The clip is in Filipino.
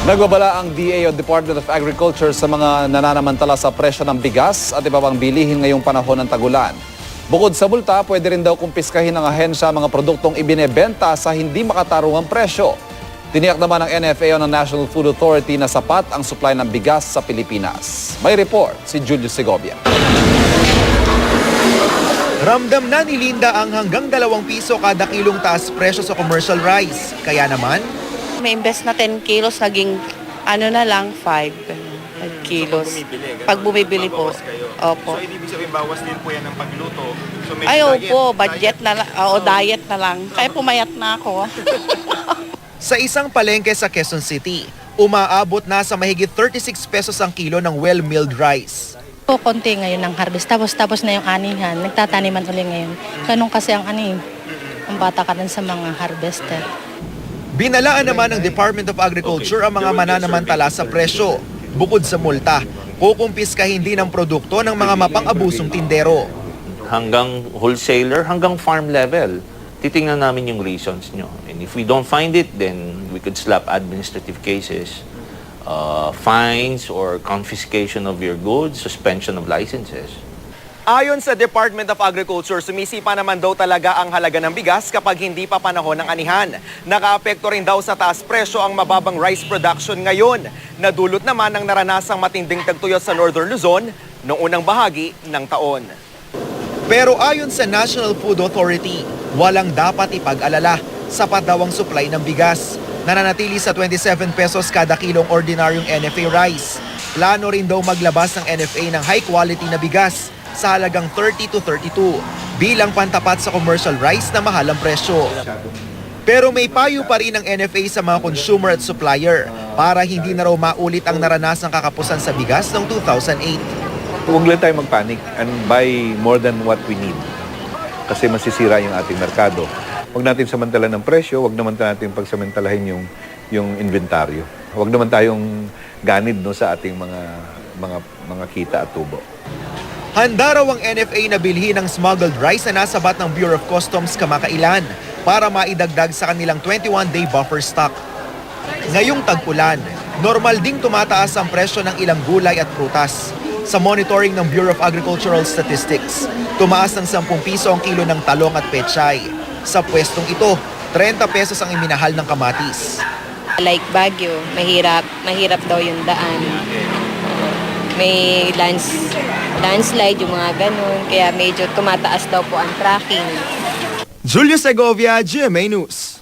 Nagbabala ang DA o Department of Agriculture sa mga nananamantala sa presyo ng bigas at iba pang bilihin ngayong panahon ng tagulan. Bukod sa multa, pwede rin daw kumpiskahin ng ahensya mga produktong ibinebenta sa hindi makatarungang presyo. Tiniyak naman ng NFA o ng National Food Authority na sapat ang supply ng bigas sa Pilipinas. May report si Julio Segovia. Ramdam na ni Linda ang hanggang 2 piso kada kilong taas presyo sa commercial rice. Kaya naman, May invest na 10 kilos, naging na lang, 5 kilos. Pag bumibili po. Opo. So, ibig sabihin, bawas din po yan ng pagluto. So, Ay, opo, budget na lang, diet na lang. Kaya pumayat na ako. sa isang palengke sa Quezon City, umaabot na sa mahigit 36 pesos ang kilo ng well-milled rice. Po, konti ngayon ng harvest. Tapos na yung anihan. Nagtataniman ulit ngayon. Ganun kasi ang ang patakaran sa mga harvester. Binalaan naman ng Department of Agriculture ang mga mananamantala sa presyo. Bukod sa multa, kukumpiskahin din ang produkto ng mga mapang-abusong tindero. Hanggang wholesaler, hanggang farm level. Titingnan namin yung reasons nyo. And if we don't find it, then we could slap administrative cases, fines or confiscation of your goods, suspension of licenses. Ayon sa Department of Agriculture, sumisipa naman daw talaga ang halaga ng bigas kapag hindi pa panahon ng anihan. Nakaapekto rin daw sa taas presyo ang mababang rice production ngayon. Nadulot naman ng naranasang matinding tagtuyot sa Northern Luzon noong unang bahagi ng taon. Pero ayon sa National Food Authority, walang dapat ipag-alala. Sapat daw ang supply ng bigas. Nananatili sa 27 pesos kada kilong ordinaryong NFA rice. Plano rin daw maglabas ng NFA ng high quality na bigas sa halagang 30 to 32 bilang pantapat sa commercial rice na mahalang presyo. Pero may payo pa rin ng NFA sa mga consumer at supplier para hindi na raw maulit ang naranasang kakapusan sa bigas noong 2008. Huwag lang tayo magpanik and buy more than what we need kasi masisira yung ating merkado. Huwag natin samantalan ng presyo, huwag naman natin pagsamantalahin yung inventaryo. Huwag naman tayong ganid sa ating mga kita at tubo. Handa raw ang NFA na bilhin ng smuggled rice na nasabat ng Bureau of Customs kamakailan para maidagdag sa kanilang 21-day buffer stock. Ngayong tag-ulan, normal ding tumataas ang presyo ng ilang gulay at prutas. Sa monitoring ng Bureau of Agricultural Statistics, tumaas ng 10 piso ang kilo ng talong at pechay. Sa pwestong ito, 30 pesos ang iminahal ng kamatis. Like Baguio, mahirap daw yung daan. May landslide, yung mga ganun. Kaya medyo tumataas daw po ang tracking. Julio Segovia, GMA News.